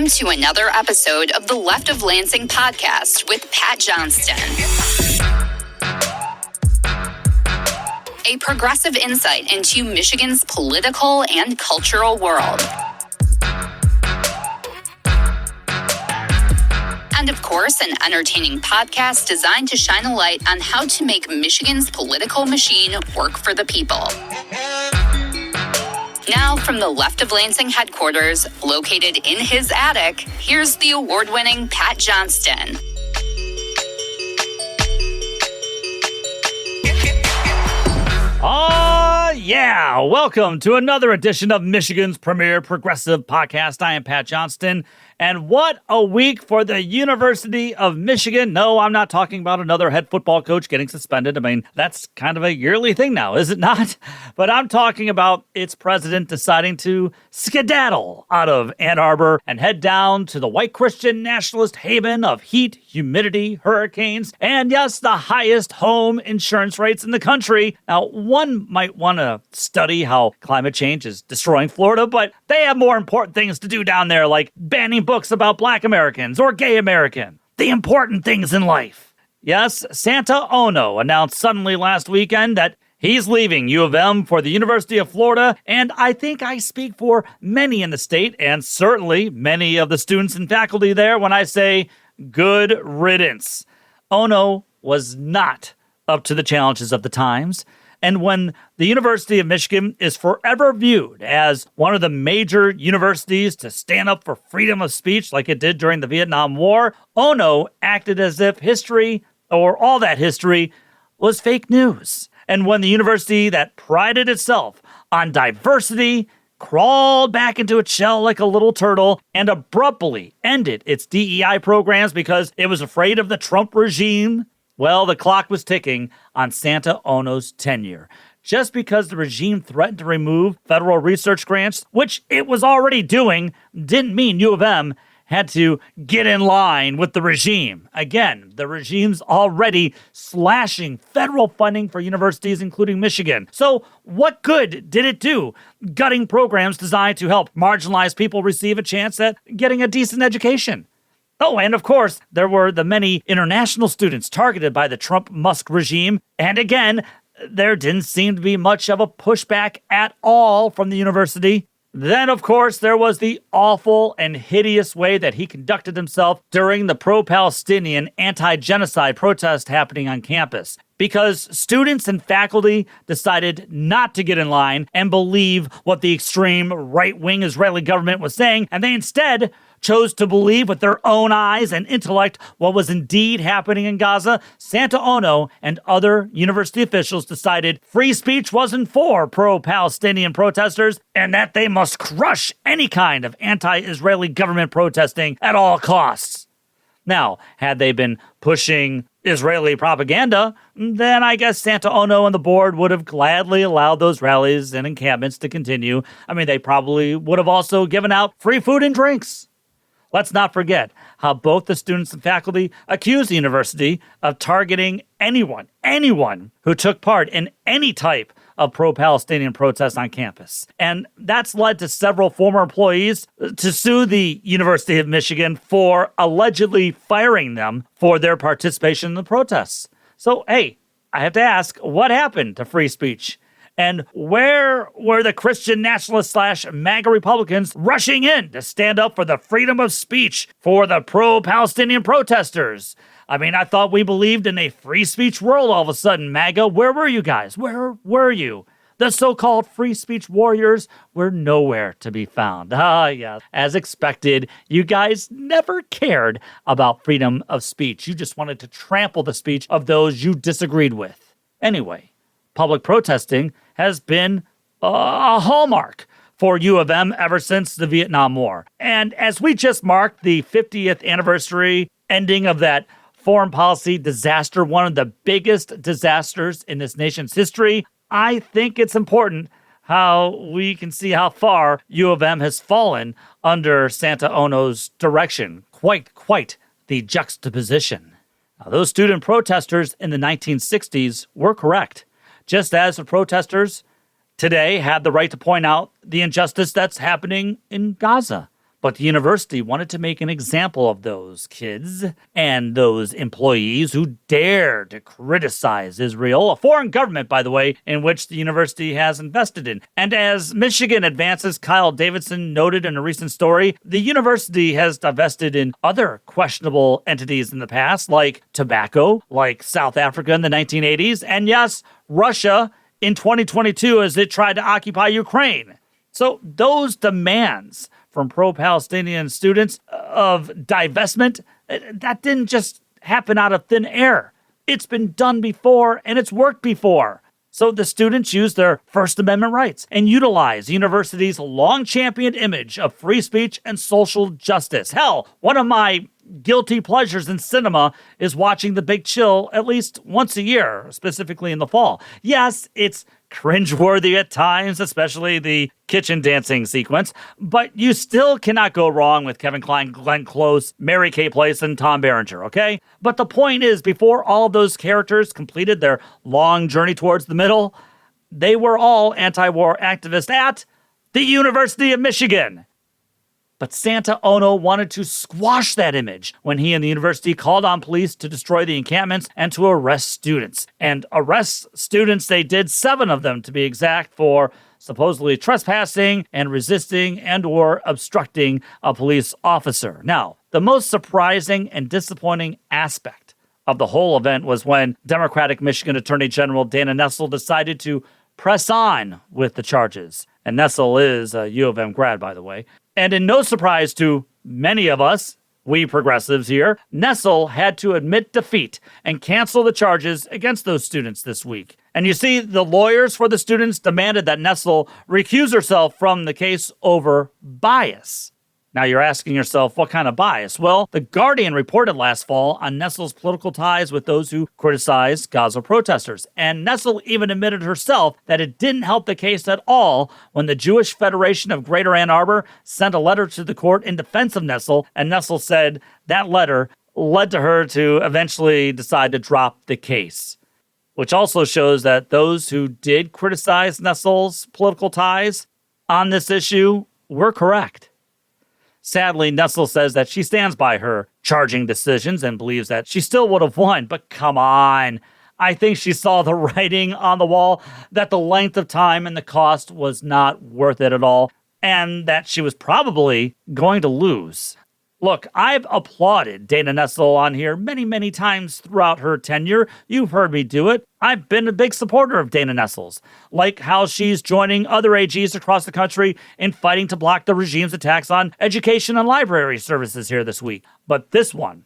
Welcome to another episode of the Left of Lansing podcast with Pat Johnston. A progressive insight into Michigan's political and cultural world. And of course, an entertaining podcast designed to shine a light on how to make Michigan's political machine work for the people. Now, from the Left of Lansing headquarters, located in his attic, here's the award-winning Pat Johnston. Yeah! Welcome to another edition of Michigan's premier progressive podcast. I am Pat Johnston, and what a week for the University of Michigan. No, I'm not talking about another head football coach getting suspended. I mean, that's kind of a yearly thing now, is it not? But I'm talking about its president deciding to skedaddle out of Ann Arbor and head down to the white Christian nationalist haven of heat, humidity, hurricanes, and yes, the highest home insurance rates in the country. Now, one might want to study how climate change is destroying Florida, but they have more important things to do down there, like banning books about Black Americans or gay Americans. The important things in life. Yes, Santa Ono announced suddenly last weekend that he's leaving U of M for the University of Florida, and I think I speak for many in the state, and certainly many of the students and faculty there when I say good riddance. Ono was not up to the challenges of the times. And when the University of Michigan is forever viewed as one of the major universities to stand up for freedom of speech like it did during the Vietnam War, Ono acted as if history, or all that history, was fake news. And when the university that prided itself on diversity crawled back into its shell like a little turtle and abruptly ended its DEI programs because it was afraid of the Trump regime, well, the clock was ticking on Santa Ono's tenure. Just because the regime threatened to remove federal research grants, which it was already doing, didn't mean U of M had to get in line with the regime. Again, the regime's already slashing federal funding for universities, including Michigan. So what good did it do, gutting programs designed to help marginalized people receive a chance at getting a decent education? Oh, and of course, there were the many international students targeted by the Trump-Musk regime. And again, there didn't seem to be much of a pushback at all from the university. Then, of course, there was the awful and hideous way that he conducted himself during the Pro-Palestinian anti-genocide protest happening on campus. Because students and faculty decided not to get in line and believe what the extreme right-wing Israeli government was saying, and they instead chose to believe with their own eyes and intellect what was indeed happening in Gaza, Santa Ono and other university officials decided free speech wasn't for pro-Palestinian protesters and that they must crush any kind of anti-Israeli government protesting at all costs. Now, had they been pushing Israeli propaganda, then I guess Santa Ono and the board would have gladly allowed those rallies and encampments to continue. I mean, they probably would have also given out free food and drinks. Let's not forget how both the students and faculty accused the university of targeting anyone who took part in any type of pro-Palestinian protest on campus. And that's led to several former employees to sue the University of Michigan for allegedly firing them for their participation in the protests. So, hey, I have to ask, what happened to free speech? And where were the Christian nationalists / MAGA Republicans rushing in to stand up for the freedom of speech for the pro-Palestinian protesters? I mean, I thought we believed in a free speech world all of a sudden, MAGA. Where were you guys? Where were you? The so-called free speech warriors were nowhere to be found. Yeah. As expected, you guys never cared about freedom of speech. You just wanted to trample the speech of those you disagreed with. Anyway, public protesting has been a hallmark for U of M ever since the Vietnam War. And as we just marked the 50th anniversary ending of that foreign policy disaster, one of the biggest disasters in this nation's history, I think it's important how we can see how far U of M has fallen under Santa Ono's direction. Quite the juxtaposition. Now, those student protesters in the 1960s were correct. Just as the protesters today had the right to point out the injustice that's happening in Gaza. But the university wanted to make an example of those kids and those employees who dare to criticize Israel, a foreign government, by the way, in which the university has invested in. And as Michigan advances, Kyle Davidson noted in a recent story, the university has divested in other questionable entities in the past, like tobacco, like South Africa in the 1980s, and yes, Russia in 2022 as it tried to occupy Ukraine. So those demands from pro-Palestinian students of divestment, that didn't just happen out of thin air. It's been done before and it's worked before. So the students used their First Amendment rights and utilized the university's long-championed image of free speech and social justice. Hell, one of my guilty pleasures in cinema is watching The Big Chill at least once a year, specifically in the fall. Yes, it's cringeworthy at times, especially the kitchen dancing sequence, but you still cannot go wrong with Kevin Kline, Glenn Close, Mary Kay Place, and Tom Berenger, okay? But the point is, before all of those characters completed their long journey towards the middle, they were all anti-war activists at the University of Michigan. But Santa Ono wanted to squash that image when he and the university called on police to destroy the encampments and to arrest students. And arrest students, they did, 7 of them to be exact, for supposedly trespassing and resisting and or obstructing a police officer. Now, the most surprising and disappointing aspect of the whole event was when Democratic Michigan Attorney General Dana Nessel decided to press on with the charges. And Nessel is a UofM grad, by the way. And in no surprise to many of us, we progressives here, Nessel had to admit defeat and cancel the charges against those students this week. And you see, the lawyers for the students demanded that Nessel recuse herself from the case over bias. Now you're asking yourself, what kind of bias? Well, The Guardian reported last fall on Nessel's political ties with those who criticized Gaza protesters. And Nessel even admitted herself that it didn't help the case at all when the Jewish Federation of Greater Ann Arbor sent a letter to the court in defense of Nessel, and Nessel said that letter led to her to eventually decide to drop the case. Which also shows that those who did criticize Nessel's political ties on this issue were correct. Sadly, Nessel says that she stands by her charging decisions and believes that she still would have won. But come on. I think she saw the writing on the wall that the length of time and the cost was not worth it at all, and that she was probably going to lose. Look, I've applauded Dana Nessel on here many, many times throughout her tenure. You've heard me do it. I've been a big supporter of Dana Nessel's, like how she's joining other AGs across the country in fighting to block the regime's attacks on education and library services here this week. But this one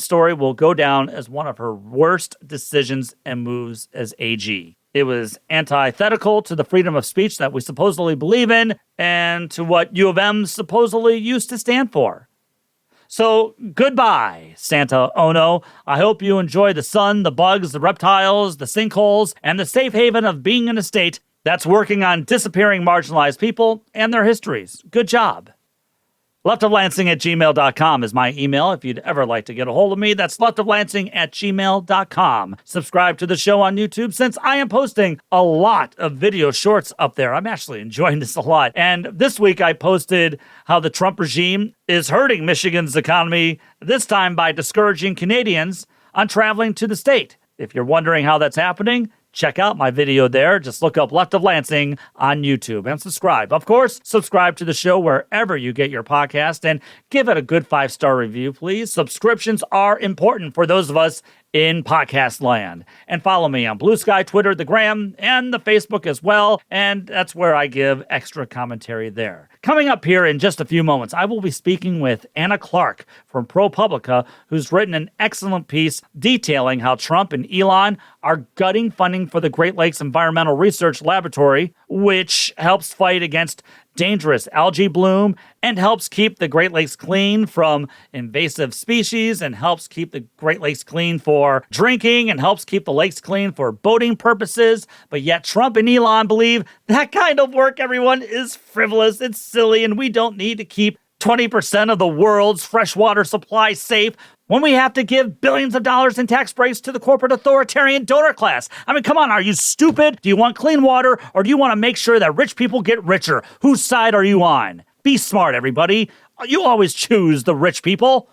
story will go down as one of her worst decisions and moves as AG. It was antithetical to the freedom of speech that we supposedly believe in and to what U of M supposedly used to stand for. So goodbye, Santa Ono. I hope you enjoy the sun, the bugs, the reptiles, the sinkholes, and the safe haven of being in a state that's working on disappearing marginalized people and their histories. Good job. leftoflansing@gmail.com is my email if you'd ever like to get a hold of me. That's leftoflansing@gmail.com. Subscribe to the show on YouTube since I am posting a lot of video shorts up there. I'm actually enjoying this a lot. And this week I posted how the Trump regime is hurting Michigan's economy, this time by discouraging Canadians on traveling to the state. If you're wondering how that's happening, check out my video there. Just look up Left of Lansing on YouTube and subscribe. Of course, subscribe to the show wherever you get your podcast and give it a good 5-star review, please. Subscriptions are important for those of us in podcast land. And follow me on Blue Sky, Twitter, the Gram, and the Facebook as well. And that's where I give extra commentary there. Coming up here in just a few moments, I will be speaking with Anna Clark from ProPublica, who's written an excellent piece detailing how Trump and Elon are gutting funding for the Great Lakes Environmental Research Laboratory, which helps fight against dangerous algae bloom and helps keep the Great Lakes clean from invasive species and helps keep the Great Lakes clean for drinking and helps keep the lakes clean for boating purposes. But yet Trump and Elon believe that kind of work, everyone, is frivolous, it's silly, and we don't need to keep 20% of the world's freshwater supply safe when we have to give billions of dollars in tax breaks to the corporate authoritarian donor class. I mean, come on, are you stupid? Do you want clean water or do you want to make sure that rich people get richer? Whose side are you on? Be smart, everybody. You always choose the rich people.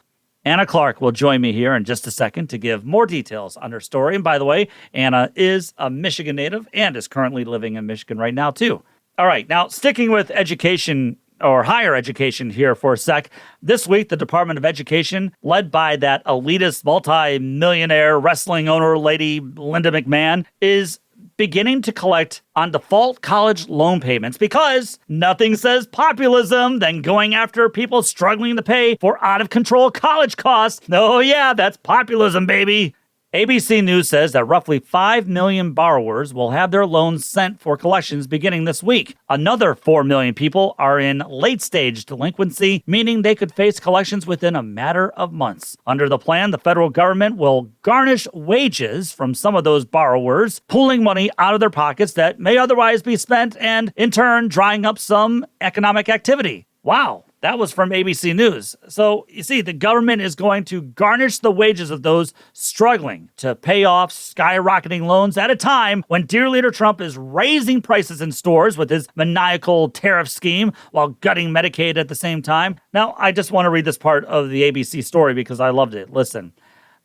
Anna Clark will join me here in just a second to give more details on her story. And by the way, Anna is a Michigan native and is currently living in Michigan right now, too. All right, now sticking with education or higher education here for a sec. This week, the Department of Education, led by that elitist multi-millionaire wrestling owner lady Linda McMahon, is beginning to collect on default college loan payments because nothing says populism than going after people struggling to pay for out-of-control college costs. Oh yeah, that's populism, baby. ABC News says that roughly 5 million borrowers will have their loans sent for collections beginning this week. Another 4 million people are in late-stage delinquency, meaning they could face collections within a matter of months. Under the plan, the federal government will garnish wages from some of those borrowers, pulling money out of their pockets that may otherwise be spent and, in turn, drying up some economic activity. Wow. That was from ABC News. So, you see, the government is going to garnish the wages of those struggling to pay off skyrocketing loans at a time when dear leader Trump is raising prices in stores with his maniacal tariff scheme while gutting Medicaid at the same time. Now, I just want to read this part of the ABC story because I loved it. Listen.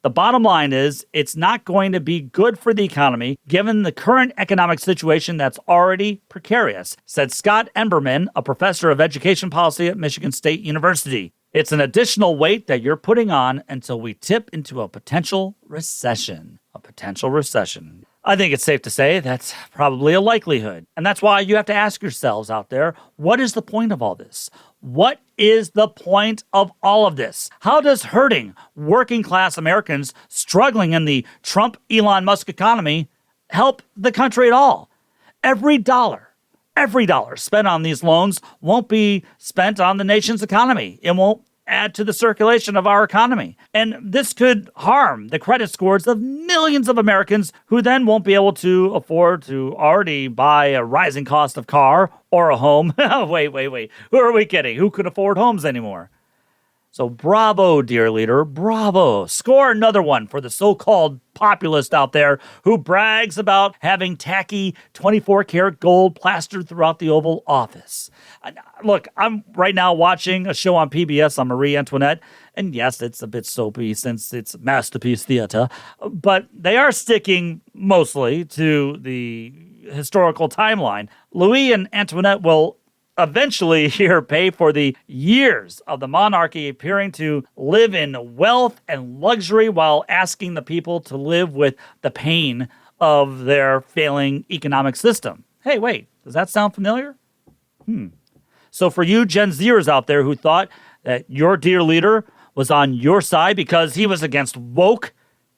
The bottom line is it's not going to be good for the economy given the current economic situation that's already precarious, said Scott Emberman, a professor of education policy at Michigan State University. It's an additional weight that you're putting on until we tip into a potential recession. A potential recession. I think it's safe to say that's probably a likelihood. And that's why you have to ask yourselves out there, what is the point of all this? What is the point of all of this? How does hurting working-class Americans struggling in the Trump-Elon Musk economy help the country at all? Every dollar spent on these loans won't be spent on the nation's economy. It won't add to the circulation of our economy. And this could harm the credit scores of millions of Americans who then won't be able to afford to already buy a rising cost of car or a home. Wait. Who are we kidding? Who could afford homes anymore? So bravo, dear leader, bravo. Score another one for the so-called populist out there who brags about having tacky 24-karat gold plastered throughout the Oval Office. Look, I'm right now watching a show on PBS on Marie Antoinette, and yes, it's a bit soapy since it's masterpiece theater, but they are sticking mostly to the historical timeline. Louis and Antoinette will eventually here pay for the years of the monarchy appearing to live in wealth and luxury while asking the people to live with the pain of their failing economic system. Hey, wait, does that sound familiar? So for you Gen Zers out there who thought that your dear leader was on your side because he was against woke,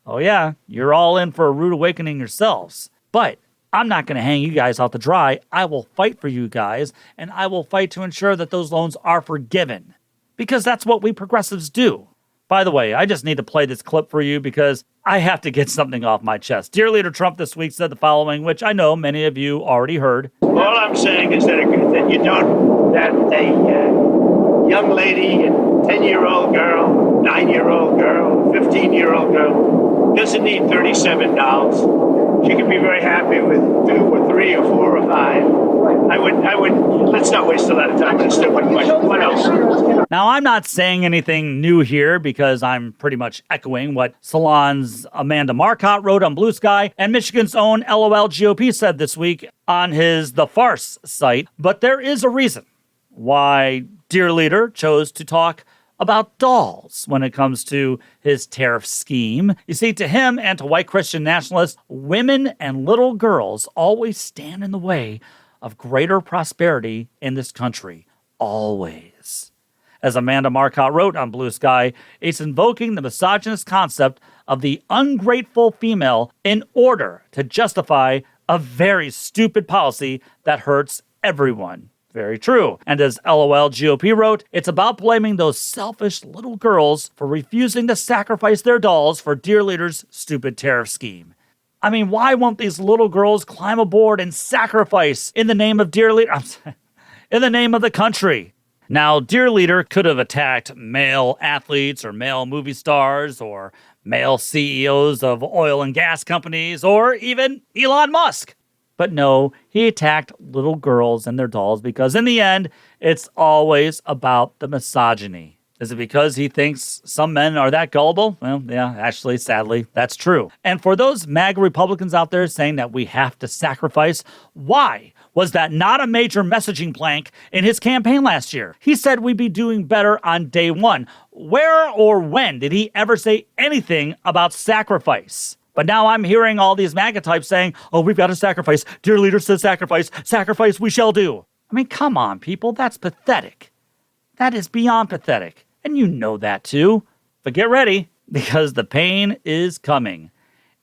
oh yeah, you're all in for a rude awakening yourselves. But I'm not going to hang you guys out to dry. I will fight for you guys, and I will fight to ensure that those loans are forgiven. Because that's what we progressives do. By the way, I just need to play this clip for you because I have to get something off my chest. Dear Leader Trump this week said the following, which I know many of you already heard. All I'm saying is that a young lady, a 10-year-old girl, 9-year-old girl, 15-year-old girl doesn't need $37. She could be very happy with 2 or 3 or 4 or 5. I would, let's not waste a lot of time on a stupid question. What else? Now, I'm not saying anything new here because I'm pretty much echoing what Salon's Amanda Marcotte wrote on Blue Sky and Michigan's own LOL GOP said this week on his The Farce site. But there is a reason why Dear Leader chose to talk about dolls when it comes to his tariff scheme. You see, to him and to white Christian nationalists, women and little girls always stand in the way of greater prosperity in this country. Always. As Amanda Marcotte wrote on Blue Sky, it's invoking the misogynist concept of the ungrateful female in order to justify a very stupid policy that hurts everyone. Very true. And as LOL GOP wrote, it's about blaming those selfish little girls for refusing to sacrifice their dolls for Dear Leader's stupid tariff scheme. I mean, why won't these little girls climb aboard and sacrifice in the name of Dear Leader? In the name of the country. Now, Dear Leader could have attacked male athletes or male movie stars or male CEOs of oil and gas companies or even Elon Musk. But no, he attacked little girls and their dolls because in the end, it's always about the misogyny. Is it because he thinks some men are that gullible? Well, yeah, actually, sadly, that's true. And for those MAGA Republicans out there saying that we have to sacrifice, why was that not a major messaging plank in his campaign last year? He said we'd be doing better on day one. Where or when did he ever say anything about sacrifice? But now I'm hearing all these MAGA types saying, oh, we've got to sacrifice. Dear leader says sacrifice. Sacrifice we shall do. I mean, come on, people. That's pathetic. That is beyond pathetic. And you know that too. But get ready, because the pain is coming.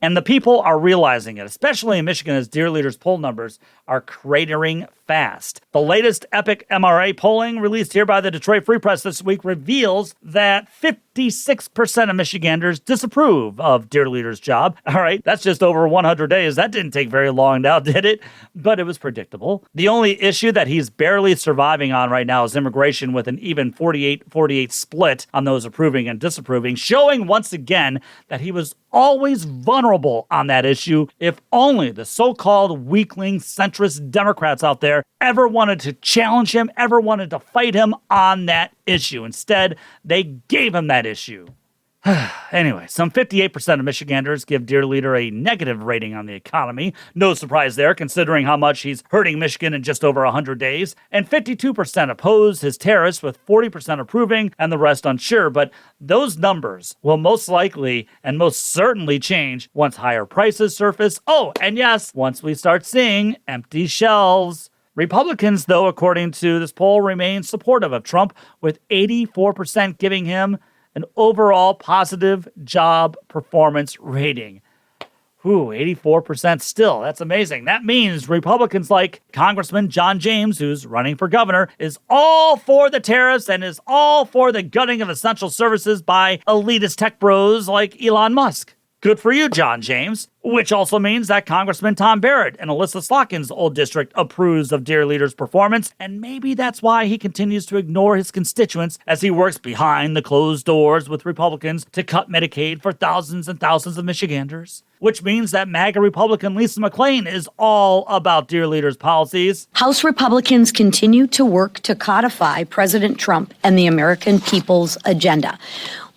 And the people are realizing it, especially in Michigan, as Dear Leader's poll numbers are cratering fast. The latest Epic MRA polling released here by the Detroit Free Press this week reveals that 56% of Michiganders disapprove of Dear Leader's job. All right, that's just over 100 days. That didn't take very long now, did it? But it was predictable. The only issue that he's barely surviving on right now is immigration, with an even 48-48 split on those approving and disapproving, showing once again that he was always vulnerable on that issue. If only the so-called weakling centrist Democrats out there ever wanted to challenge him, ever wanted to fight him on that issue. Instead, they gave him that issue. Anyway, some 58% of Michiganders give Dear Leader a negative rating on the economy. No surprise there, considering how much he's hurting Michigan in just over 100 days. And 52% oppose his tariffs, with 40% approving and the rest unsure. But those numbers will most likely and most certainly change once higher prices surface. Oh, and yes, once we start seeing empty shelves. Republicans, though, according to this poll, remain supportive of Trump, with 84% giving him an overall positive job performance rating. 84% still. That's amazing. That means Republicans like Congressman John James, who's running for governor, is all for the tariffs and is all for the gutting of essential services by elitist tech bros like Elon Musk. Good for you, John James. Which also means that Congressman Tom Barrett in Alyssa Slotkin's old district approves of Dear Leader's performance, and maybe that's why he continues to ignore his constituents as he works behind the closed doors with Republicans to cut Medicaid for thousands and thousands of Michiganders. Which means that MAGA Republican Lisa McClain is all about Dear Leader's policies. House Republicans continue to work to codify President Trump and the American people's agenda.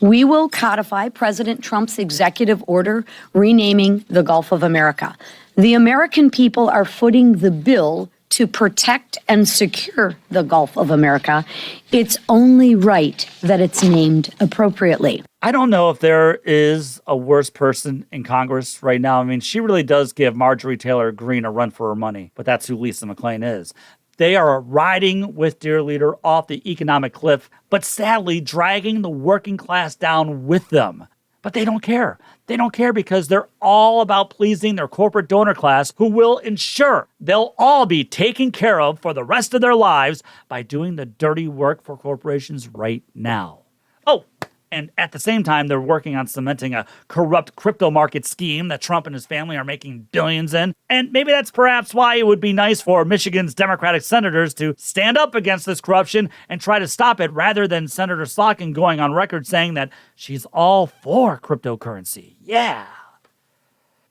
We will codify President Trump's executive order renaming the Gulf of America. The American people are footing the bill to protect and secure the Gulf of America. It's only right that it's named appropriately. I don't know if there is a worse person in Congress right now. I mean, she really does give Marjorie Taylor Greene a run for her money, but that's who Lisa McClain is. They are riding with Dear Leader off the economic cliff, but sadly dragging the working class down with them. But they don't care. They don't care because they're all about pleasing their corporate donor class, who will ensure they'll all be taken care of for the rest of their lives by doing the dirty work for corporations right now. Oh, and at the same time, they're working on cementing a corrupt crypto market scheme that Trump and his family are making billions in. And maybe that's perhaps why it would be nice for Michigan's Democratic senators to stand up against this corruption and try to stop it, rather than Senator Slotkin going on record saying that she's all for cryptocurrency. Yeah.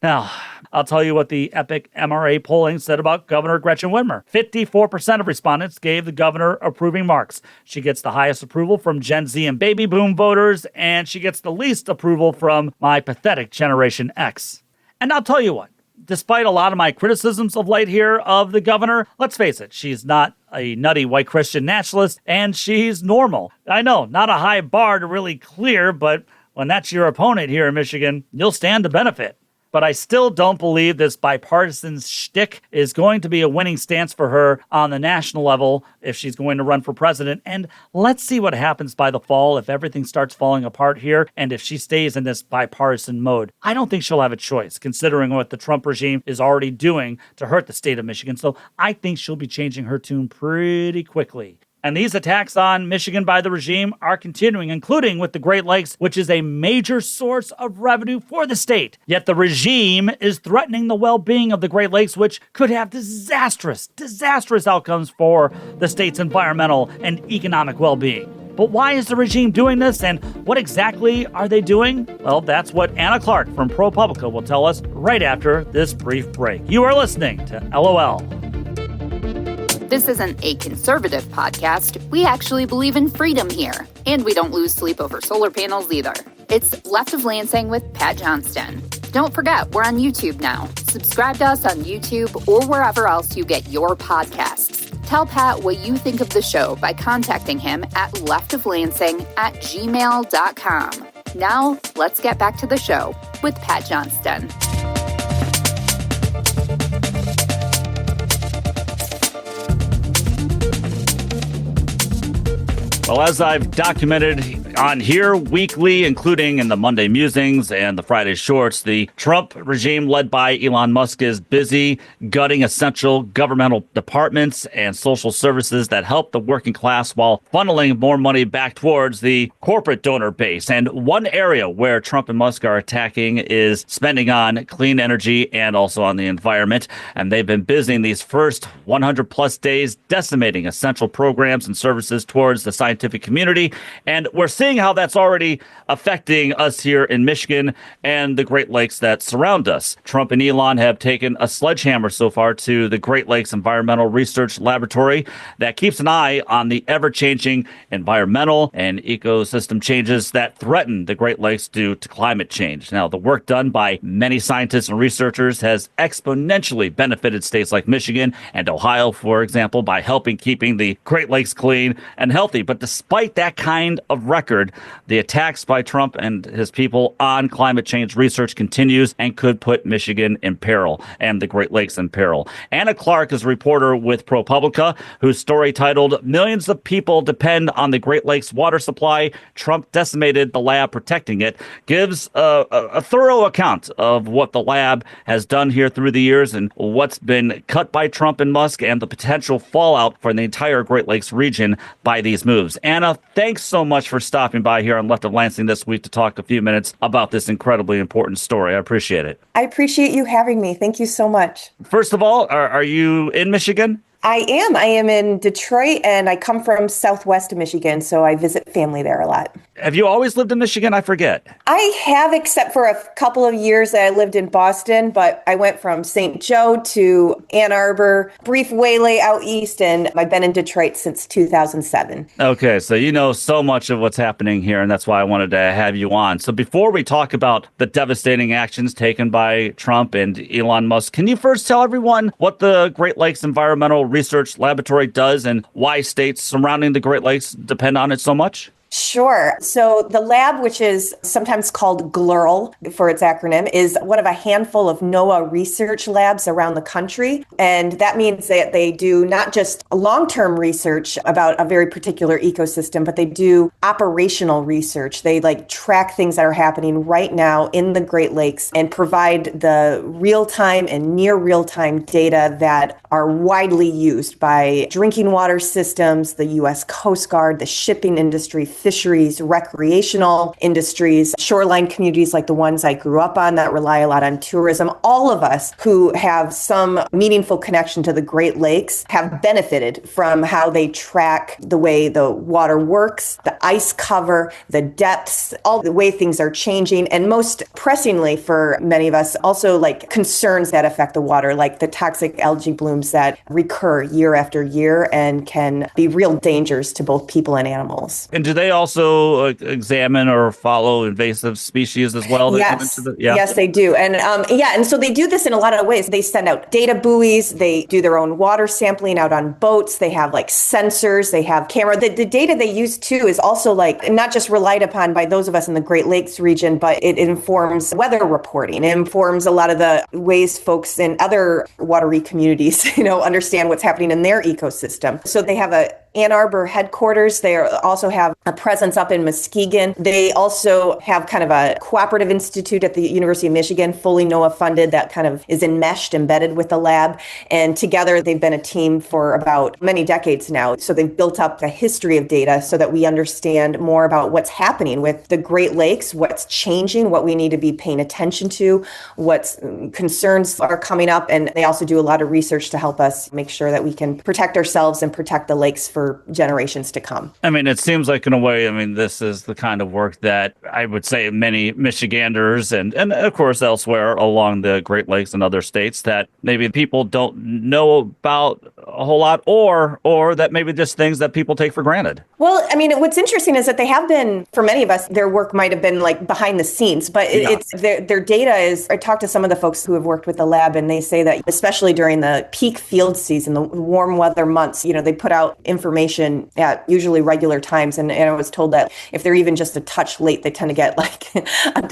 Now, I'll tell you what the Epic MRA polling said about Governor Gretchen Whitmer. 54% of respondents gave the governor approving marks. She gets the highest approval from Gen Z and baby boom voters, and she gets the least approval from my pathetic Generation X. And I'll tell you what, despite a lot of my criticisms of late here of the governor, let's face it, she's not a nutty white Christian nationalist, and she's normal. I know, not a high bar to really clear, but when that's your opponent here in Michigan, you'll stand to benefit. But I still don't believe this bipartisan shtick is going to be a winning stance for her on the national level if she's going to run for president. And let's see what happens by the fall if everything starts falling apart here and if she stays in this bipartisan mode. I don't think she'll have a choice, considering what the Trump regime is already doing to hurt the state of Michigan. So I think she'll be changing her tune pretty quickly. And these attacks on Michigan by the regime are continuing, including with the Great Lakes, which is a major source of revenue for the state. Yet the regime is threatening the well-being of the Great Lakes, which could have disastrous outcomes for the state's environmental and economic well-being. But why is the regime doing this, and what exactly are they doing? Well, that's what Anna Clark from ProPublica will tell us right after this brief break. You are listening to LOL. This isn't a conservative podcast. We actually believe in freedom here. And we don't lose sleep over solar panels either. It's Left of Lansing with Pat Johnston. Don't forget, we're on YouTube now. Subscribe to us on YouTube or wherever else you get your podcasts. Tell Pat what you think of the show by contacting him at leftoflansing@gmail.com. Now, let's get back to the show with Pat Johnston. Well, as I've documented on here weekly, including in the Monday Musings and the Friday Shorts, the Trump regime led by Elon Musk is busy gutting essential governmental departments and social services that help the working class while funneling more money back towards the corporate donor base. And one area where Trump and Musk are attacking is spending on clean energy and also on the environment. And they've been busy in these first 100 plus days decimating essential programs and services towards the scientific community. And we're seeing how that's already affecting us here in Michigan and the Great Lakes that surround us. Trump and Elon have taken a sledgehammer so far to the Great Lakes Environmental Research Laboratory that keeps an eye on the ever-changing environmental and ecosystem changes that threaten the Great Lakes due to climate change. Now, the work done by many scientists and researchers has exponentially benefited states like Michigan and Ohio, for example, by helping keeping the Great Lakes clean and healthy. But despite that kind of record, the attacks by Trump and his people on climate change research continues and could put Michigan in peril and the Great Lakes in peril. Anna Clark is a reporter with ProPublica, whose story titled "Millions of People Depend on the Great Lakes Water Supply. Trump Decimated the Lab Protecting It," gives a thorough account of what the lab has done here through the years and what's been cut by Trump and Musk and the potential fallout for the entire Great Lakes region by these moves. Anna, thanks so much for stopping by here on Left of Lansing this week to talk a few minutes about this incredibly important story. I appreciate it. I appreciate you having me. Thank you so much. First of all, are you in Michigan? I am. I am in Detroit, and I come from southwest of Michigan, so I visit family there a lot. Have you always lived in Michigan? I forget. I have, except for a couple of years that I lived in Boston, but I went from St. Joe to Ann Arbor, brief waylay out east, and I've been in Detroit since 2007. Okay, so you know so much of what's happening here, and that's why I wanted to have you on. So before we talk about the devastating actions taken by Trump and Elon Musk, can you first tell everyone what the Great Lakes Environmental Research Laboratory does and why states surrounding the Great Lakes depend on it so much? Sure. So the lab, which is sometimes called GLERL for its acronym, is one of a handful of NOAA research labs around the country. And that means that they do not just long-term research about a very particular ecosystem, but they do operational research. They track things that are happening right now in the Great Lakes and provide the real-time and near real-time data that are widely used by drinking water systems, the U.S. Coast Guard, the shipping industry, fisheries, recreational industries, shoreline communities like the ones I grew up on that rely a lot on tourism. All of us who have some meaningful connection to the Great Lakes have benefited from how they track the way the water works, the ice cover, the depths, all the way things are changing. And most pressingly for many of us, also concerns that affect the water, like the toxic algae blooms that recur year after year and can be real dangers to both people and animals. And do they also examine or follow invasive species as well? Yes. Yes, they do. And and so they do this in a lot of ways. They send out data buoys. They do their own water sampling out on boats. They have sensors. They have camera. The data they use too is also not just relied upon by those of us in the Great Lakes region, but it informs weather reporting. It informs a lot of the ways folks in other watery communities, understand what's happening in their ecosystem. So they have a Ann Arbor headquarters. They also have a presence up in Muskegon. They also have kind of a cooperative institute at the University of Michigan, fully NOAA funded, that kind of is embedded with the lab. And together they've been a team for about many decades now. So they've built up a history of data so that we understand more about what's happening with the Great Lakes, what's changing, what we need to be paying attention to, what concerns are coming up. And they also do a lot of research to help us make sure that we can protect ourselves and protect the lakes for for generations to come. I mean, it seems like in a way, I mean, this is the kind of work that I would say many Michiganders and of course elsewhere along the Great Lakes and other states that maybe people don't know about a whole lot or that maybe just things that people take for granted. Well, I mean, what's interesting is that they have been, for many of us, their work might have been like behind the scenes, but it's their data is, I talked to some of the folks who have worked with the lab and they say that especially during the peak field season, the warm weather months, they put out information at usually regular times. And I was told that if they're even just a touch late, they tend to get like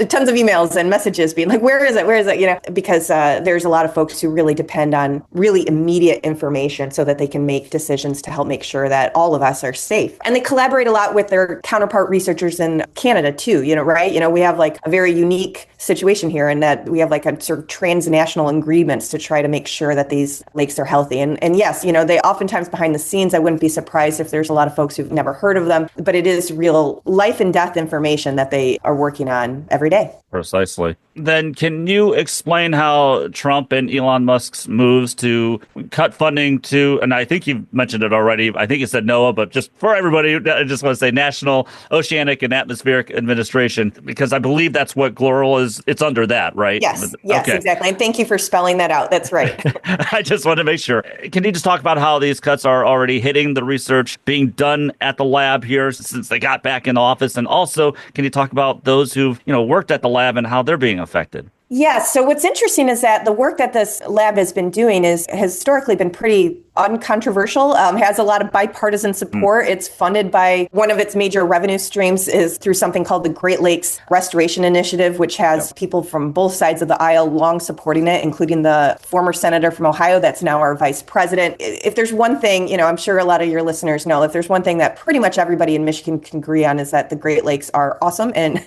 tons of emails and messages being like, where is it? Where is it? Because there's a lot of folks who really depend on really immediate information so that they can make decisions to help make sure that all of us are safe. And they collaborate a lot with their counterpart researchers in Canada too, right? We have like a very unique situation here in that we have like a sort of transnational agreements to try to make sure that these lakes are healthy. And yes, they oftentimes behind the scenes, I wouldn't be surprised if there's a lot of folks who've never heard of them, but it is real life and death information that they are working on every day. Precisely. Then can you explain how Trump and Elon Musk's moves to cut funding to, and I think you mentioned it already, I think you said NOAA, but just for everybody, I just want to say National Oceanic and Atmospheric Administration, because I believe that's what GLERL is. It's under that, right? Yes, okay. Exactly. And thank you for spelling that out. That's right. I just want to make sure. Can you just talk about how these cuts are already hitting the research being done at the lab here since they got back in office? And also, can you talk about those who've worked at the lab and how they're being affected? Yes. So what's interesting is that the work that this lab has been doing has historically been pretty uncontroversial, has a lot of bipartisan support. It's funded by one of its major revenue streams is through something called the Great Lakes Restoration Initiative, which has people from both sides of the aisle long supporting it, including the former senator from Ohio that's now our vice president. If there's one thing, I'm sure a lot of your listeners know, if there's one thing that pretty much everybody in Michigan can agree on is that the Great Lakes are awesome and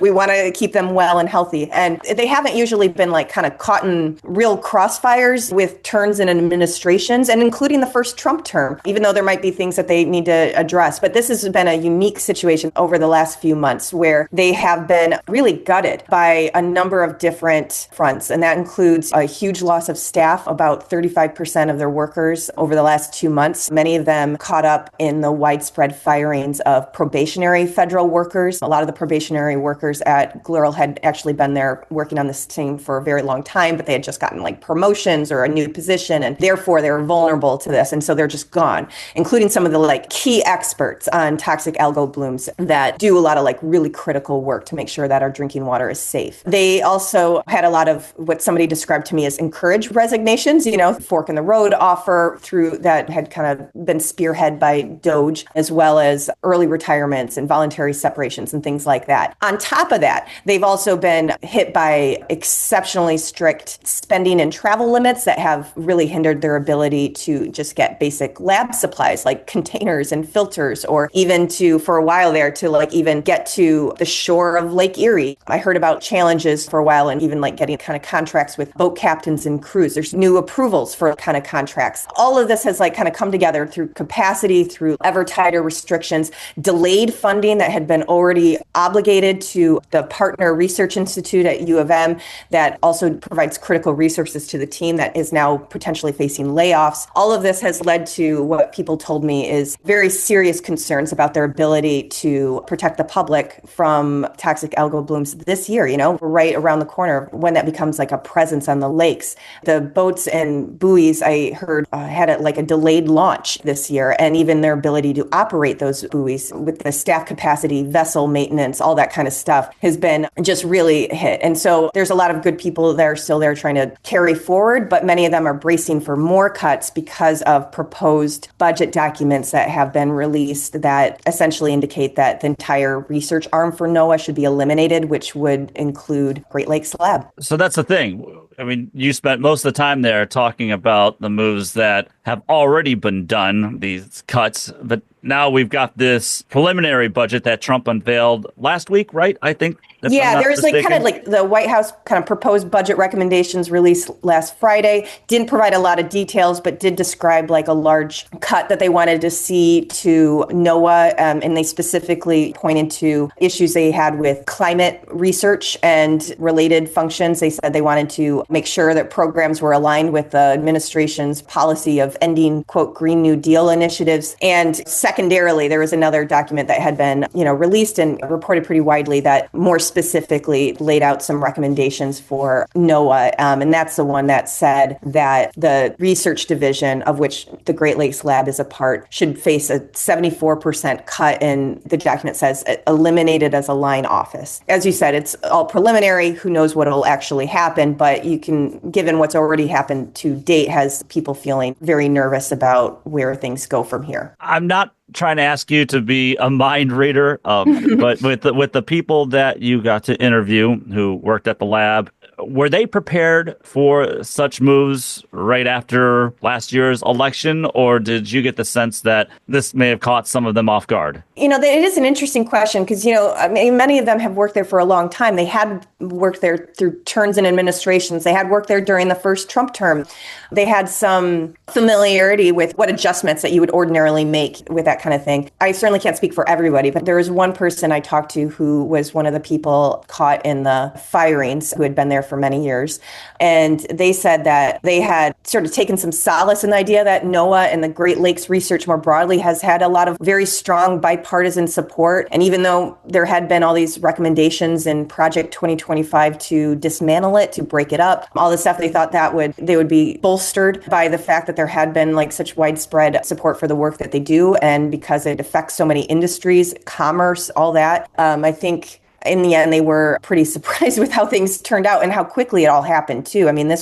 we want to keep them well and healthy. And they haven't usually been like kind of caught in real crossfires with turns in administrations, and including the first Trump term, even though there might be things that they need to address. But this has been a unique situation over the last few months where they have been really gutted by a number of different fronts. And that includes a huge loss of staff, about 35% of their workers over the last 2 months, many of them caught up in the widespread firings of probationary federal workers. A lot of the probationary workers at GLERL had actually been there working on this team for a very long time, but they had just gotten like promotions or a new position, and therefore they were vulnerable to this. And so they're just gone, including some of the like key experts on toxic algal blooms that do a lot of like really critical work to make sure that our drinking water is safe. They also had a lot of what somebody described to me as encouraged resignations, fork in the road offer through that had kind of been spearheaded by DOJ, as well as early retirements and voluntary separations and things like that. On top of that, they've also been hit by exceptionally strict spending and travel limits that have really hindered their ability to just get basic lab supplies like containers and filters, or even for a while there to like even get to the shore of Lake Erie. I heard about challenges for a while and even like getting kind of contracts with boat captains and crews. There's new approvals for kind of contracts. All of this has like kind of come together through capacity, through ever tighter restrictions, delayed funding that had been already obligated to the partner research institute at UofM that also provides critical resources to the team that is now potentially facing layoffs. All of this has led to what people told me is very serious concerns about their ability to protect the public from toxic algal blooms this year. We're right around the corner when that becomes like a presence on the lakes. The boats and buoys, I heard, had a delayed launch this year, and even their ability to operate those buoys with the staff capacity, vessel maintenance, all that kind of stuff has been just really hit. And so there's a lot of good people that are still there trying to carry forward, but many of them are bracing for more cuts because of proposed budget documents that have been released that essentially indicate that the entire research arm for NOAA should be eliminated, which would include Great Lakes Lab. So that's the thing. I mean, you spent most of the time there talking about the moves that have already been done, these cuts, but now we've got this preliminary budget that Trump unveiled last week, right? I think Yeah, there was kind of the White House kind of proposed budget recommendations released last Friday. Didn't provide a lot of details, but did describe a large cut that they wanted to see to NOAA. And they specifically pointed to issues they had with climate research and related functions. They said they wanted to make sure that programs were aligned with the administration's policy of ending, quote, Green New Deal initiatives. And secondarily, there was another document that had been, released and reported pretty widely that more specifically laid out some recommendations for NOAA. And that's the one that said that the research division, of which the Great Lakes Lab is a part, should face a 74% cut. And the document says eliminated as a line office. As you said, it's all preliminary. Who knows what will actually happen? But given what's already happened to date, has people feeling very nervous about where things go from here. I'm not trying to ask you to be a mind reader, but with the people that you got to interview who worked at the lab, were they prepared for such moves right after last year's election, or did you get the sense that this may have caught some of them off guard? It is an interesting question because, many of them have worked there for a long time. They had worked there through turns in administrations. They had worked there during the first Trump term. They had some familiarity with what adjustments that you would ordinarily make with that kind of thing. I certainly can't speak for everybody, but there was one person I talked to who was one of the people caught in the firings who had been there for many years. And they said that they had sort of taken some solace in the idea that NOAA and the Great Lakes research more broadly has had a lot of very strong bipartisan support. And even though there had been all these recommendations in Project 2025 to dismantle it, to break it up, all this stuff, they thought they would be bolstered by the fact that there had been such widespread support for the work that they do. And because it affects so many industries, commerce, all that, I think in the end, they were pretty surprised with how things turned out and how quickly it all happened, too. I mean,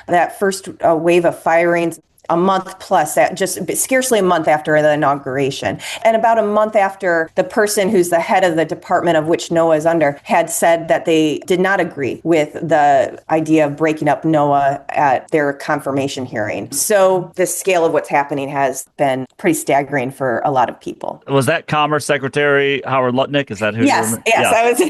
that first wave of firings, a month plus, that just scarcely a month after the inauguration. And about a month after the person who's the head of the department of which NOAA is under had said that they did not agree with the idea of breaking up NOAA at their confirmation hearing. So the scale of what's happening has been pretty staggering for a lot of people. Was that Commerce Secretary Howard Lutnick? Is that who? Yes, I was.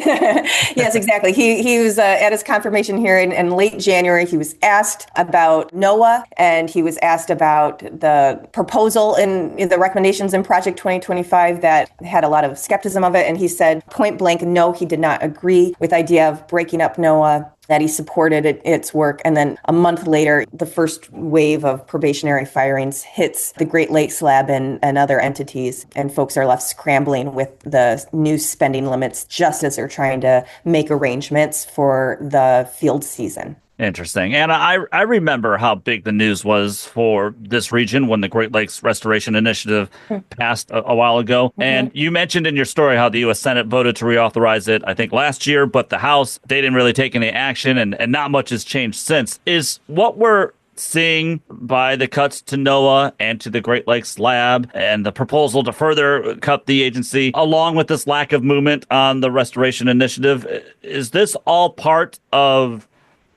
Yes, exactly. He was at his confirmation hearing in late January. He was asked about NOAA, and he was asked about the proposal in the recommendations in Project 2025 that had a lot of skepticism of it. And he said point blank, no, he did not agree with the idea of breaking up NOAA, that he supported its work. And then a month later, the first wave of probationary firings hits the Great Lakes Lab and other entities, and folks are left scrambling with the new spending limits just as they're trying to make arrangements for the field season. Interesting. And I remember how big the news was for this region when the Great Lakes Restoration Initiative passed a while ago. Mm-hmm. And you mentioned in your story how the U.S. Senate voted to reauthorize it, I think, last year, but the House, they didn't really take any action, and not much has changed since. Is what we're seeing by the cuts to NOAA and to the Great Lakes Lab and the proposal to further cut the agency, along with this lack of movement on the Restoration Initiative, is this all part of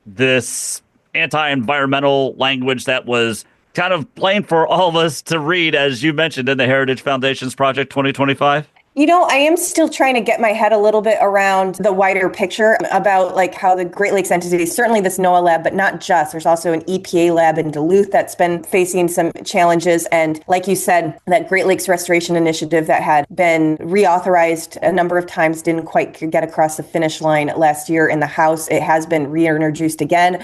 this anti-environmental language that was kind of plain for all of us to read, as you mentioned, in the Heritage Foundation's Project 2025? I am still trying to get my head a little bit around the wider picture about how the Great Lakes entities, certainly this NOAA lab, but not just. There's also an EPA lab in Duluth that's been facing some challenges. And like you said, that Great Lakes Restoration Initiative that had been reauthorized a number of times didn't quite get across the finish line last year in the House. It has been reintroduced again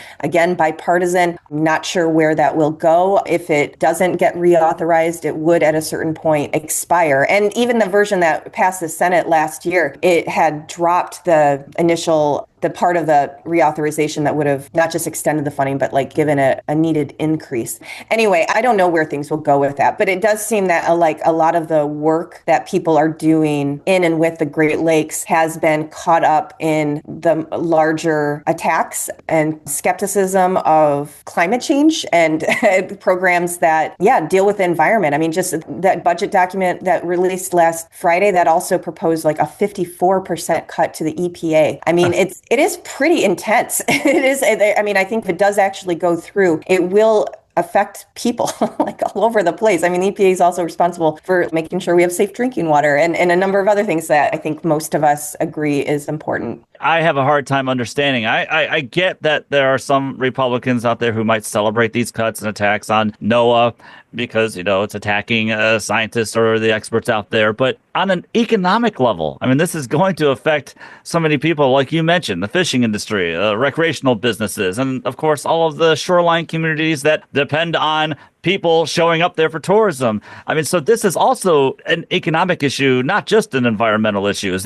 bipartisan. I'm not sure where that will go. If it doesn't get reauthorized, it would at a certain point expire. And even the version that passed the Senate last year, it had dropped the part of the reauthorization that would have not just extended the funding, but given a needed increase. Anyway, I don't know where things will go with that, but it does seem that a lot of the work that people are doing in and with the Great Lakes has been caught up in the larger attacks and skepticism of climate change and programs that, deal with the environment. I mean, just that budget document that released last Friday that also proposed a 54% cut to the EPA. I mean, it is pretty intense. It is. I mean, I think if it does actually go through, it will affect people all over the place. I mean, the EPA is also responsible for making sure we have safe drinking water and a number of other things that I think most of us agree is important. I have a hard time understanding. I get that there are some Republicans out there who might celebrate these cuts and attacks on NOAA because, it's attacking scientists or the experts out there. But on an economic level, I mean, this is going to affect so many people, like you mentioned, the fishing industry, recreational businesses, and, of course, all of the shoreline communities that depend on people showing up there for tourism. I mean, so this is also an economic issue, not just an environmental issue.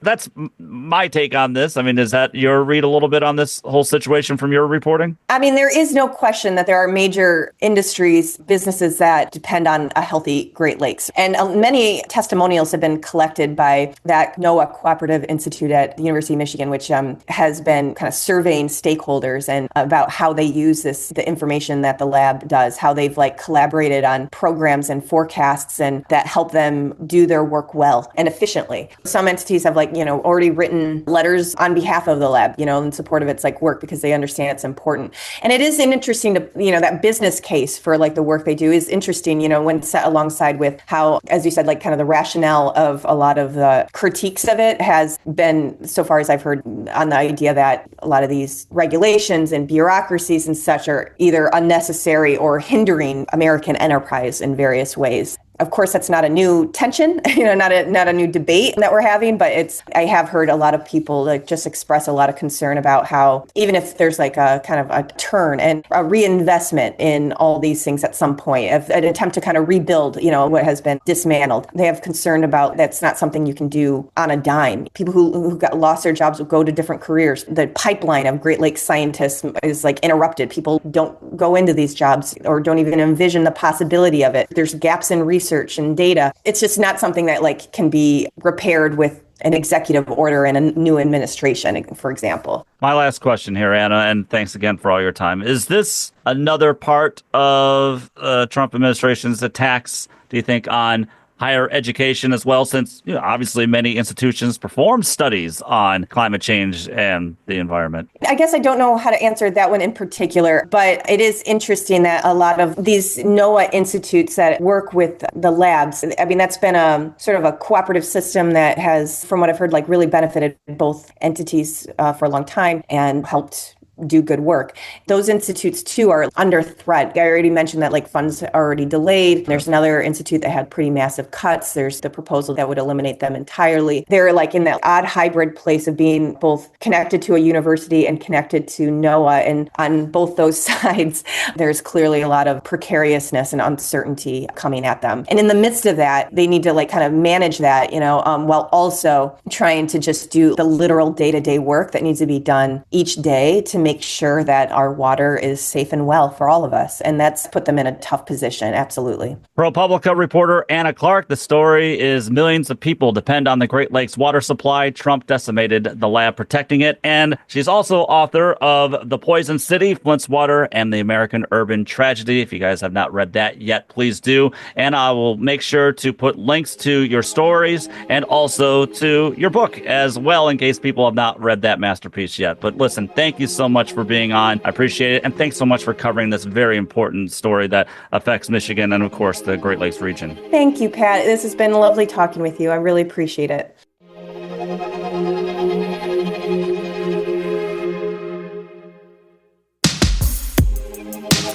That's my take on this. I mean, is that your read a little bit on this whole situation from your reporting? I mean, there is no question that there are major industries, businesses that depend on a healthy Great Lakes. And many testimonials have been collected by that NOAA Cooperative Institute at the University of Michigan, which has been kind of surveying stakeholders and about how they use the information that the lab does, how they've collaborated on programs and forecasts and that help them do their work well and efficiently. Some entities have already written letters on behalf of the lab, in support of its work because they understand it's important. And it is interesting to, that business case for the work they do is interesting, when set alongside with how, as you said, kind of the rationale of a lot of the critiques of it has been, so far as I've heard, on the idea that a lot of these regulations and bureaucracies and such are either unnecessary or hindering American enterprise in various ways. Of course, that's not a new tension, not a new debate that we're having, but I have heard a lot of people just express a lot of concern about how even if there's a kind of a turn and a reinvestment in all these things at some point, an attempt to kind of rebuild, what has been dismantled, they have concern about that's not something you can do on a dime. People who got lost their jobs will go to different careers. The pipeline of Great Lakes scientists is interrupted. People don't go into these jobs or don't even envision the possibility of it. There's gaps in research and data. It's just not something that can be repaired with an executive order and a new administration, for example. My last question here, Anna, and thanks again for all your time. Is this another part of Trump administration's attacks, do you think, on higher education as well, since obviously many institutions perform studies on climate change and the environment? I guess I don't know how to answer that one in particular, but it is interesting that a lot of these NOAA institutes that work with the labs, I mean, that's been a sort of a cooperative system that has, from what I've heard, really benefited both entities for a long time and helped do good work. Those institutes, too, are under threat. I already mentioned that funds are already delayed. There's another institute that had pretty massive cuts. There's the proposal that would eliminate them entirely. They're in that odd hybrid place of being both connected to a university and connected to NOAA. And on both those sides, there's clearly a lot of precariousness and uncertainty coming at them. And in the midst of that, they need to kind of manage that, while also trying to just do the literal day-to-day work that needs to be done each day to make sure that our water is safe and well for all of us. And that's put them in a tough position. Absolutely. ProPublica reporter Anna Clark. The story is millions of people depend on the Great Lakes water supply. Trump decimated the lab protecting it. And she's also author of The Poison City, Flint's Water, and the American Urban Tragedy. If you guys have not read that yet, please do. And I will make sure to put links to your stories and also to your book as well, in case people have not read that masterpiece yet. But listen, thank you so much for being on. I appreciate it. And thanks so much for covering this very important story that affects Michigan and, of course, the Great Lakes region. Thank you, Pat. This has been lovely talking with you. I really appreciate it.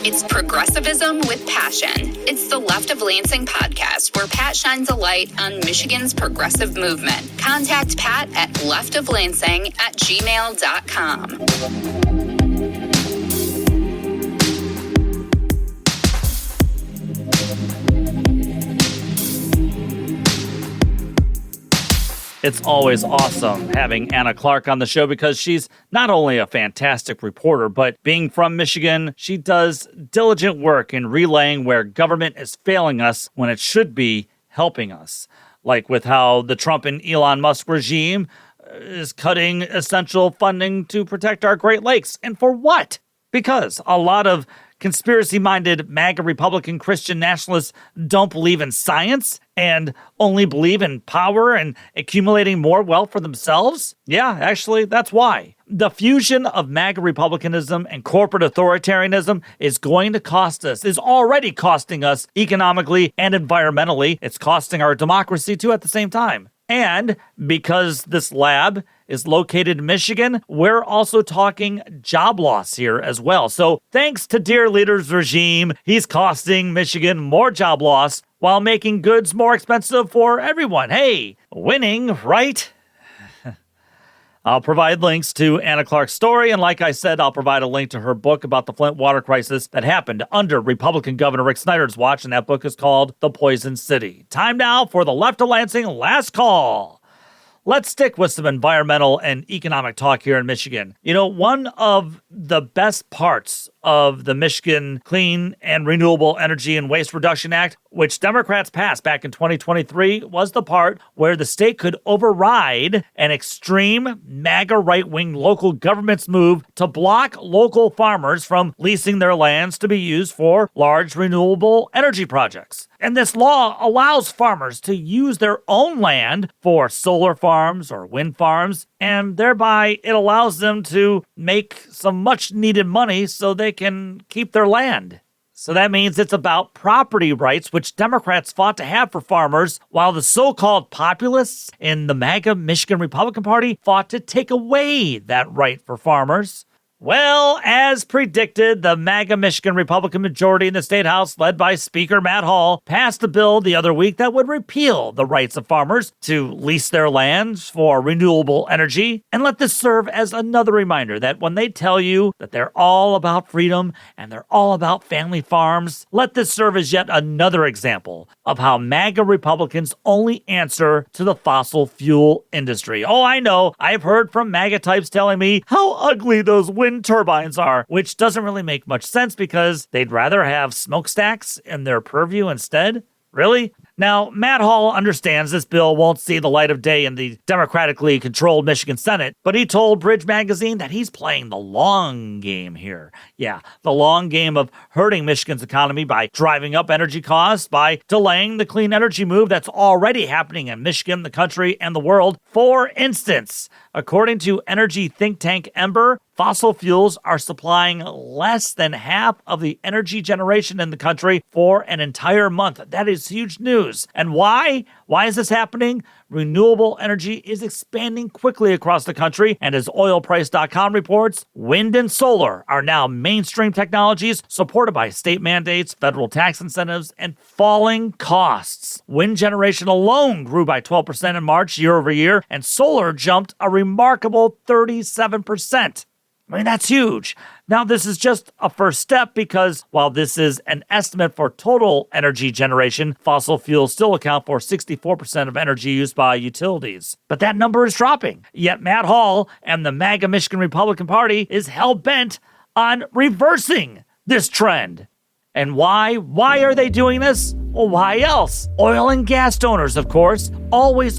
It's progressivism with passion. It's the Left of Lansing podcast, where Pat shines a light on Michigan's progressive movement. Contact Pat at leftoflansing@gmail.com. It's always awesome having Anna Clark on the show because she's not only a fantastic reporter, but being from Michigan, she does diligent work in relaying where government is failing us when it should be helping us. Like with how the Trump and Elon Musk regime is cutting essential funding to protect our Great Lakes. And for what? Because a lot of conspiracy-minded MAGA Republican Christian nationalists don't believe in science and only believe in power and accumulating more wealth for themselves? Yeah, actually, that's why. The fusion of MAGA Republicanism and corporate authoritarianism is going to cost us, is already costing us economically and environmentally. It's costing our democracy, too, at the same time. And because this lab is located in Michigan, we're also talking job loss here as well. So thanks to Dear Leader's regime, he's costing Michigan more job loss while making goods more expensive for everyone. Hey, winning, right? I'll provide links to Anna Clark's story, and like I said, I'll provide a link to her book about the Flint water crisis that happened under Republican Governor Rick Snyder's watch, and that book is called The Poison City. Time now for the Left of Lansing Last Call. Let's stick with some environmental and economic talk here in Michigan. You know, one of the best parts of the Michigan Clean and Renewable Energy and Waste Reduction Act, which Democrats passed back in 2023, was the part where the state could override an extreme MAGA right-wing local government's move to block local farmers from leasing their lands to be used for large renewable energy projects. And this law allows farmers to use their own land for solar farms or wind farms, and thereby it allows them to make some much-needed money so they can keep their land. So that means it's about property rights, which Democrats fought to have for farmers, while the so-called populists in the MAGA Michigan Republican Party fought to take away that right for farmers. Well, as predicted, the MAGA Michigan Republican majority in the State House, led by Speaker Matt Hall, passed a bill the other week that would repeal the rights of farmers to lease their lands for renewable energy. And let this serve as another reminder that when they tell you that they're all about freedom and they're all about family farms, let this serve as yet another example of how MAGA Republicans only answer to the fossil fuel industry. Oh, I know. I've heard from MAGA types telling me how ugly those wind turbines are, which doesn't really make much sense because they'd rather have smokestacks in their purview instead. Really? Now, Matt Hall understands this bill won't see the light of day in the democratically controlled Michigan Senate, but he told Bridge Magazine that he's playing the long game here. Yeah, the long game of hurting Michigan's economy by driving up energy costs, by delaying the clean energy move that's already happening in Michigan, the country, and the world. For instance, according to energy think tank Ember, fossil fuels are supplying less than half of the energy generation in the country for an entire month. That is huge news. And why? Why is this happening? Renewable energy is expanding quickly across the country, and as oilprice.com reports, wind and solar are now mainstream technologies supported by state mandates, federal tax incentives, and falling costs. Wind generation alone grew by 12% in March year over year, and solar jumped a remarkable 37%. I mean, that's huge. Now, this is just a first step because while this is an estimate for total energy generation, fossil fuels still account for 64% of energy used by utilities. But that number is dropping. Yet Matt Hall and the MAGA Michigan Republican Party is hell-bent on reversing this trend. And why? Why are they doing this? Well, why else? Oil and gas donors, of course, always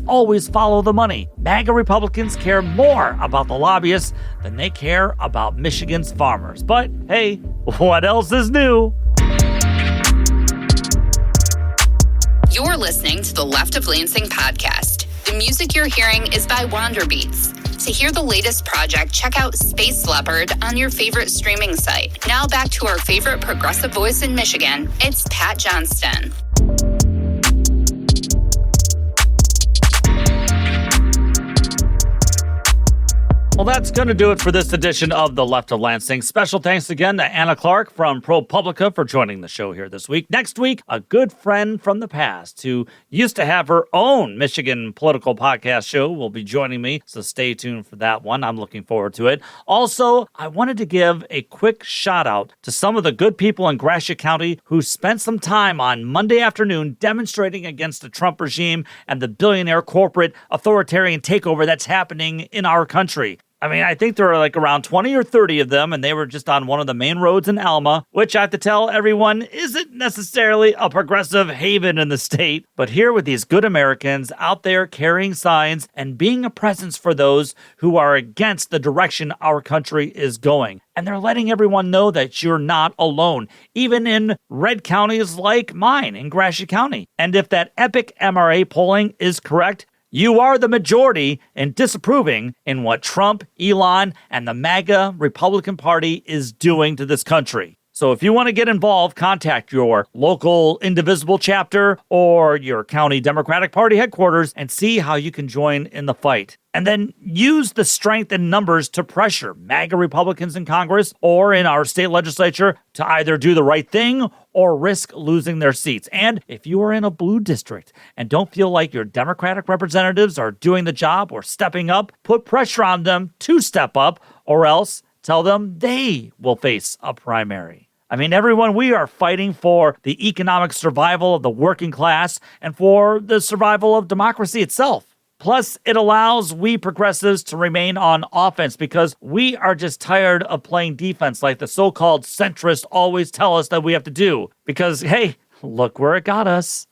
follow the money. MAGA Republicans care more about the lobbyists than they care about Michigan's farmers. But hey, what else is new? You're listening to the Left of Lansing podcast. The music you're hearing is by Wanderbeats. To hear the latest project, check out Space Leopard on your favorite streaming site. Now back to our favorite progressive voice in Michigan. It's Pat Johnston. Well, that's going to do it for this edition of The Left of Lansing. Special thanks again to Anna Clark from ProPublica for joining the show here this week. Next week, a good friend from the past who used to have her own Michigan political podcast show will be joining me, so stay tuned for that one. I'm looking forward to it. Also, I wanted to give a quick shout out to some of the good people in Gratiot County who spent some time on Monday afternoon demonstrating against the Trump regime and the billionaire corporate authoritarian takeover that's happening in our country. I mean, I think there were like around 20 or 30 of them, and they were just on one of the main roads in Alma, which I have to tell everyone isn't necessarily a progressive haven in the state. But here with these good Americans out there carrying signs and being a presence for those who are against the direction our country is going. And they're letting everyone know that you're not alone, even in red counties like mine in Gratiot County. And if that epic MRA polling is correct, you are the majority in disapproving in what Trump, Elon, and the MAGA Republican Party is doing to this country. So if you want to get involved, contact your local Indivisible chapter or your county Democratic Party headquarters and see how you can join in the fight. And then use the strength in numbers to pressure MAGA Republicans in Congress or in our state legislature to either do the right thing or risk losing their seats. And if you are in a blue district and don't feel like your Democratic representatives are doing the job or stepping up, put pressure on them to step up, or else tell them they will face a primary. I mean, everyone, we are fighting for the economic survival of the working class and for the survival of democracy itself. Plus, it allows we progressives to remain on offense because we are just tired of playing defense like the so-called centrists always tell us that we have to do. Because, hey, look where it got us.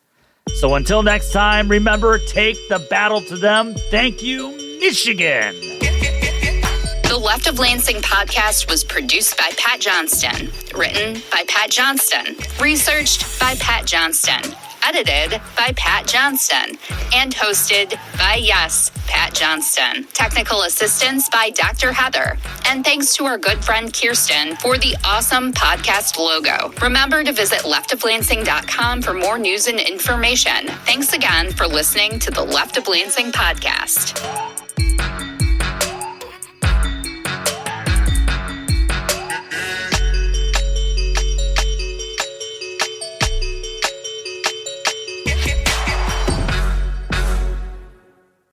So until next time, remember, take the battle to them. Thank you, Michigan. The Left of Lansing podcast was produced by Pat Johnston, written by Pat Johnston, researched by Pat Johnston, edited by Pat Johnston, and hosted by, yes, Pat Johnston. Technical assistance by Dr. Heather. And thanks to our good friend Kirsten for the awesome podcast logo. Remember to visit leftoflansing.com for more news and information. Thanks again for listening to the Left of Lansing podcast.